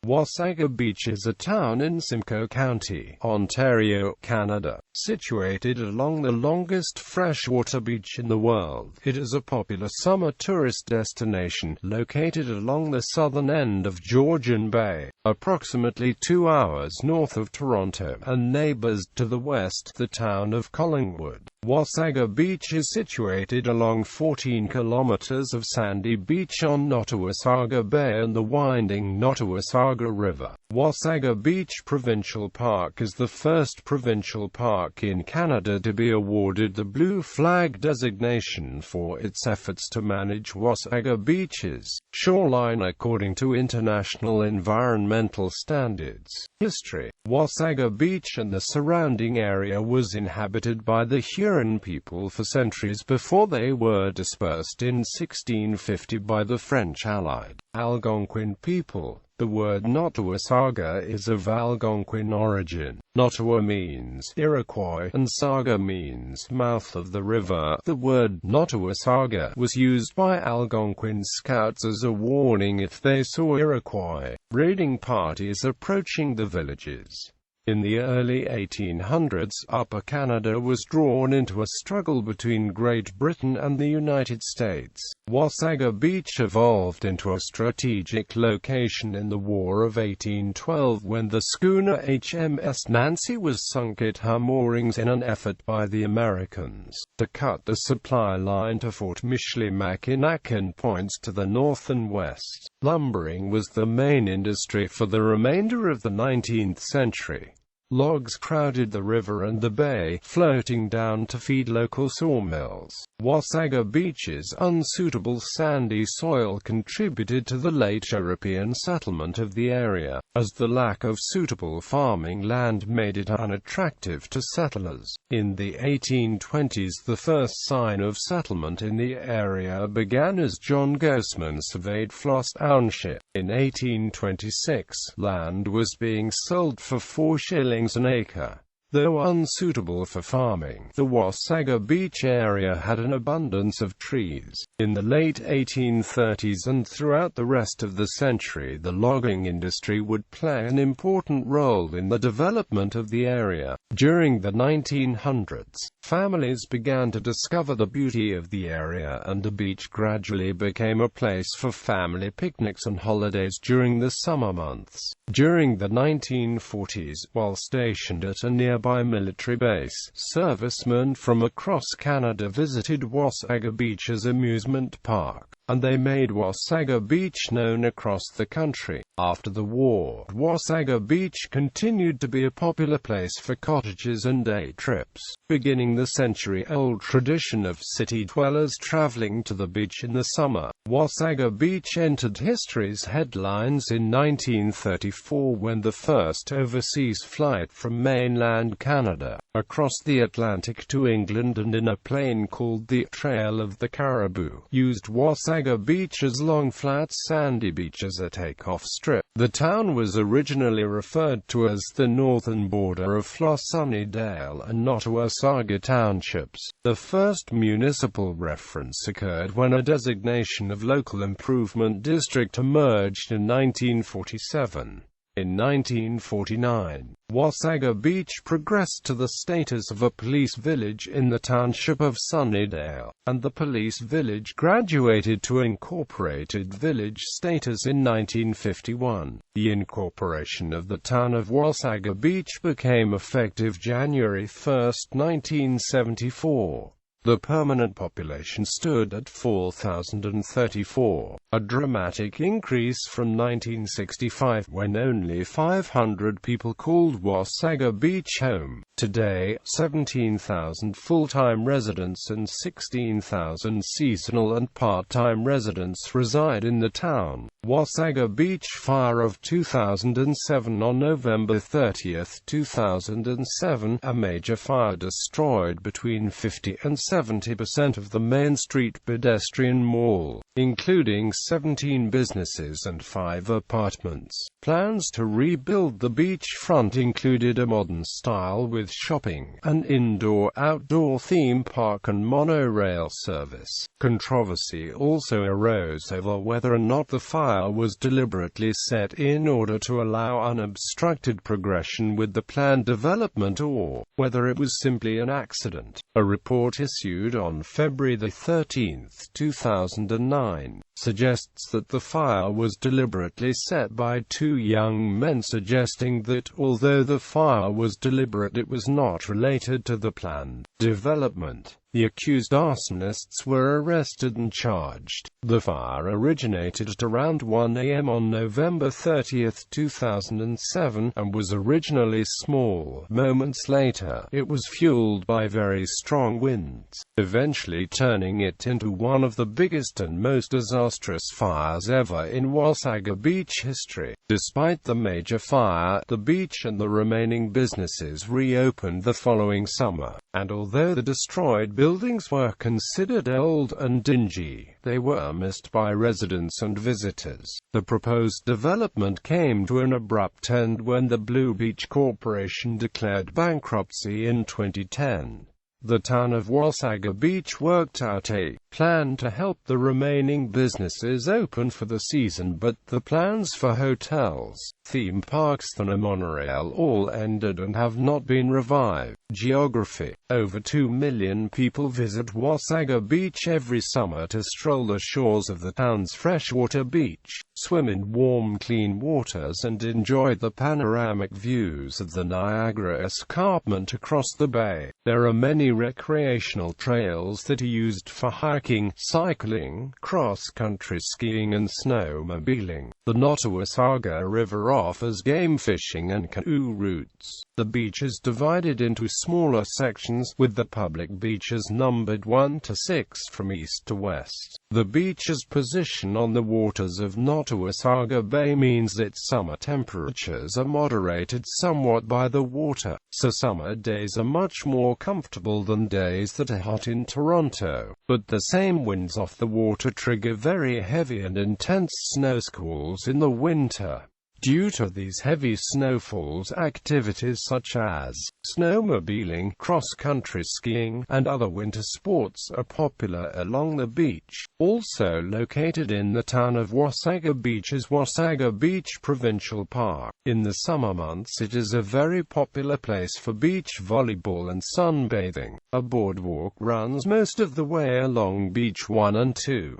Wasaga Beach is a town in Simcoe County, Ontario, Canada, situated along the longest freshwater beach in the world. It is a popular summer tourist destination, located along the southern end of Georgian Bay, approximately 2 hours north of Toronto, and neighbours to the west, the town of Collingwood.Wasaga Beach is situated along 14 kilometres of sandy beach on Nottawasaga Bay and the winding Nottawasaga River. Wasaga Beach Provincial Park is the first provincial park in Canada to be awarded the Blue Flag designation for its efforts to manage Wasaga Beach's shoreline according to international environmental standards. History: Wasaga Beach and the surrounding area was inhabited by the Huron people for centuries before they were dispersed in 1650 by the French allied Algonquin people. The word Nottawasaga is of Algonquin origin. Nottawa means Iroquois, and Saga means mouth of the river. The word Nottawasaga was used by Algonquin scouts as a warning if they saw Iroquois raiding parties approaching the villages. In the early 1800s, Upper Canada was drawn into a struggle between Great Britain and the United States. Wasaga Beach evolved into a strategic location in the War of 1812 when the schooner HMS Nancy was sunk at her moorings in an effort by the Americans to cut the supply line to Fort Michilimackinac points to the north and west. Lumbering was the main industry for the remainder of the 19th century. Logs crowded the river and the bay, floating down to feed local sawmills. Wasaga Beach's unsuitable sandy soil contributed to the late European settlement of the area, as the lack of suitable farming land made it unattractive to settlers. In the 1820s, the first sign of settlement in the area began as John Gosman surveyed Floss Township. In 1826, land was being sold for 4 shillings an acre. Though unsuitable for farming, the Wasaga Beach area had an abundance of trees. In the late 1830s and throughout the rest of the century, the logging industry would play an important role in the development of the area. During the 1900s, families began to discover the beauty of the area, and the beach gradually became a place for family picnics and holidays during the summer months. During the 1940s, while stationed at a nearby military base, servicemen from across Canada visited Wasaga Beach's amusement park, and they made Wasaga Beach known across the country. After the war, Wasaga Beach continued to be a popular place for cottages and day trips, beginning the century-old tradition of city dwellers traveling to the beach in the summer. Wasaga Beach entered history's headlines in 1934 when the first overseas flight from mainland Canada, across the Atlantic to England and in a plane called the Trail of the Caribou, used Wasaga Beach as long flat sandy beach as a takeoff strip. The town was originally referred to as the northern border of Floss, Sunnydale, and Nottawasaga townships. The first municipal reference occurred when a designation of local improvement district emerged in 1947. In 1949, Wasaga Beach progressed to the status of a police village in the township of Sunnydale, and the police village graduated to incorporated village status in 1951. The incorporation of the town of Wasaga Beach became effective January 1, 1974. The permanent population stood at 4,034, a dramatic increase from 1965, when only 500 people called Wasaga Beach home. Today, 17,000 full-time residents and 16,000 seasonal and part-time residents reside in the town. Wasaga Beach fire of 2007. On November 30, 2007, a major fire destroyed between 50 and 70% of the Main Street pedestrian mall, including 17 businesses and 5 apartments. Plans to rebuild the beachfront included a modern style with shopping, an indoor-outdoor theme park and monorail service. Controversy also arose over whether or not the fire was deliberately set in order to allow unobstructed progression with the planned development or whether it was simply an accident. A report issued on February 13, 2009, suggests that the fire was deliberately set by 2 young men, suggesting that although the fire was deliberate, it was not related to the planned development. The accused arsonists were arrested and charged. The fire originated at around 1 a.m. on November 30, 2007, and was originally small. Moments later, it was fueled by very strong winds, eventually turning it into one of the biggest and most disastrous fires ever in Wasaga Beach history. Despite the major fire, the beach and the remaining businesses reopened the following summer, and although the destroyed buildings were considered old and dingy, they were missed by residents and visitors. The proposed development came to an abrupt end when the Blue Beach Corporation declared bankruptcy in 2010. The town of Wasaga Beach worked out a plan to help the remaining businesses open for the season, but the plans for hotels, theme parks and a monorail all ended and have not been revived. Geography. Over 2 million people visit Wasaga Beach every summer to stroll the shores of the town's freshwater beach, swim in warm, clean waters and enjoy the panoramic views of the Niagara Escarpment across the bay. There are many recreational trails that are used for hiking, cycling, cross-country skiing and snowmobiling. The Nottawasaga River offers game fishing and canoe routes. The beach is divided into smaller sections, with the public beaches numbered 1 to 6 from east to west. The beach's position on the waters of Nottawasaga Bay means its summer temperatures are moderated somewhat by the water, so summer days are much more comfortable than days that are hot in Toronto. But the same winds off the water trigger very heavy and intense snow squalls in the winter. Due to these heavy snowfalls, activities such as snowmobiling, cross-country skiing, and other winter sports are popular along the beach. Also located in the town of Wasaga Beach is Wasaga Beach Provincial Park. In the summer months it is a very popular place for beach volleyball and sunbathing. A boardwalk runs most of the way along Beach 1 and 2.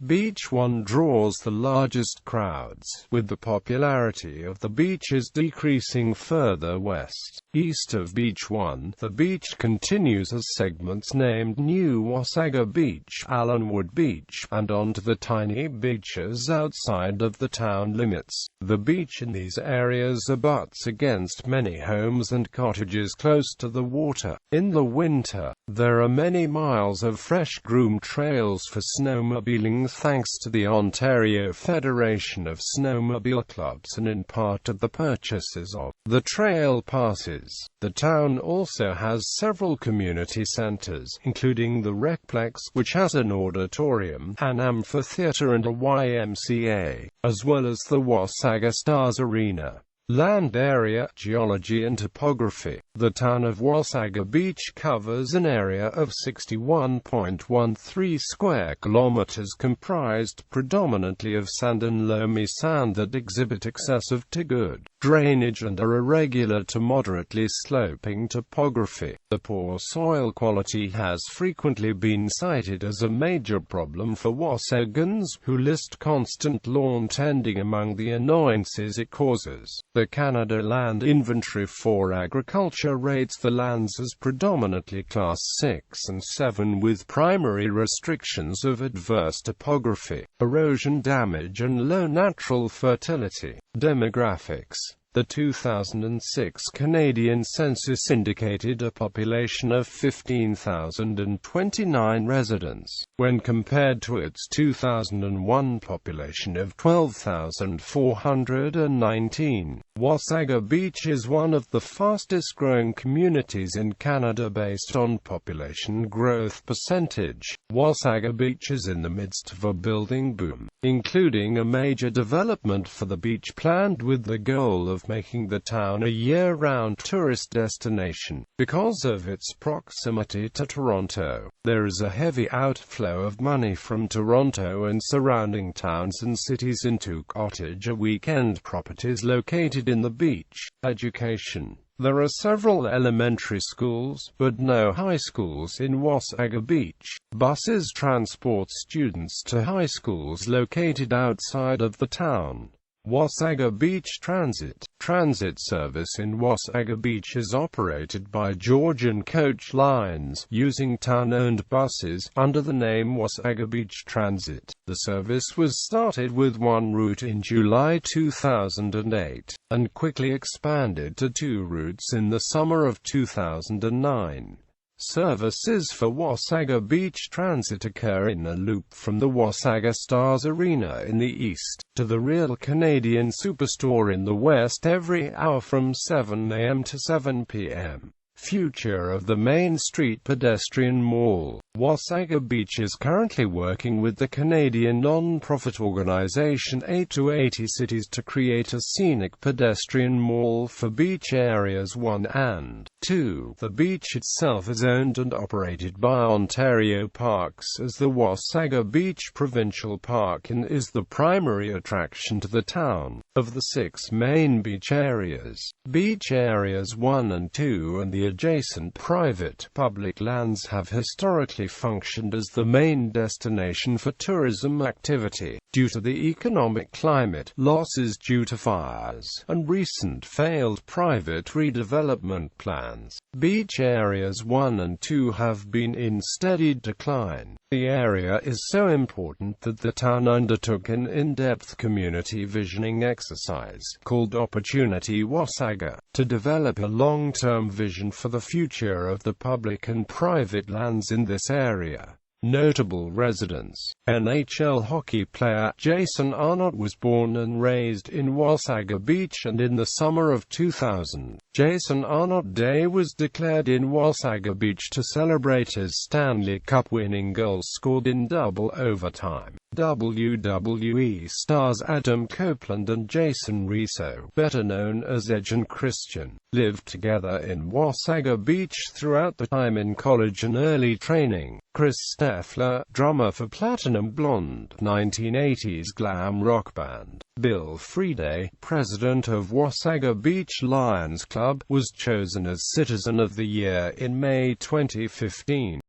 Beach 1 draws the largest crowds, with the popularity of the beaches decreasing further west. East of Beach 1, the beach continues as segments named New Wasaga Beach, Allenwood Beach, and onto the tiny beaches outside of the town limits. The beach in these areas abuts against many homes and cottages close to the water. In the winter, there are many miles of fresh-groomed trails for snowmobiling thanks to the Ontario Federation of Snowmobile Clubs and in part to the purchases of the trail passes. The town also has several community centres, including the Recplex, which has an auditorium, an amphitheatre and a YMCA, as well as the Wasaga Stars Arena. Land area, geology and topography. The town of Wasaga Beach covers an area of 61.13 square kilometres comprised predominantly of sand and loamy sand that exhibit excessive to good drainage and are irregular to moderately sloping topography. The poor soil quality has frequently been cited as a major problem for Wasagans, who list constant lawn tending among the annoyances it causes. The Canada Land Inventory for Agriculture rates the lands as predominantly Class 6 and 7 with primary restrictions of adverse topography, erosion damage and low natural fertility. Demographics. The 2006 Canadian census indicated a population of 15,029 residents, when compared to its 2001 population of 12,419. Wasaga Beach is one of the fastest-growing communities in Canada based on population growth percentage. Wasaga Beach is in the midst of a building boom, including a major development for the beach planned with the goal of making the town a year-round tourist destination. Because of its proximity to Toronto, there is a heavy outflow of money from Toronto and surrounding towns and cities into cottage or weekend properties located in the beach. Education. There are several elementary schools, but no high schools in Wasaga Beach. Buses transport students to high schools located outside of the town. Wasaga Beach Transit. Transit service in Wasaga Beach is operated by Georgian coach lines, using town-owned buses, under the name Wasaga Beach Transit. The service was started with one route in July 2008, and quickly expanded to 2 routes in the summer of 2009. Services for Wasaga Beach Transit occur in a loop from the Wasaga Stars Arena in the east, to the Real Canadian Superstore in the west every hour from 7 a.m. to 7 p.m. Future of the Main Street Pedestrian Mall. Wasaga Beach is currently working with the Canadian non-profit organization 8-80 Cities to create a scenic pedestrian mall for beach areas 1 and 2. The beach itself is owned and operated by Ontario Parks as the Wasaga Beach Provincial Park and is the primary attraction to the town. Of the 6 main beach areas, beach areas 1 and 2 and the adjacent private, public lands have historically functioned as the main destination for tourism activity. Due to the economic climate, losses due to fires, and recent failed private redevelopment plans, beach areas 1 and 2 have been in steady decline. The area is so important that the town undertook an in-depth community visioning exercise, called Opportunity.Wasaga, to develop a long-term vision for the future of the public and private lands in this area. Notable residents. NHL hockey player Jason Arnott was born and raised in Wasaga Beach, and in the summer of 2000, Jason Arnott Day was declared in Wasaga Beach to celebrate his Stanley Cup winning goal scored in double overtime. WWE stars Adam Copeland and Jason Rizzo, better known as Edge and Christian, lived together in Wasaga Beach throughout the time in college and early training. Chris Steffler, drummer for Platinum Blonde, 1980s glam rock band. Bill Friday, president of Wasaga Beach Lions Club, was chosen as Citizen of the Year in May 2015.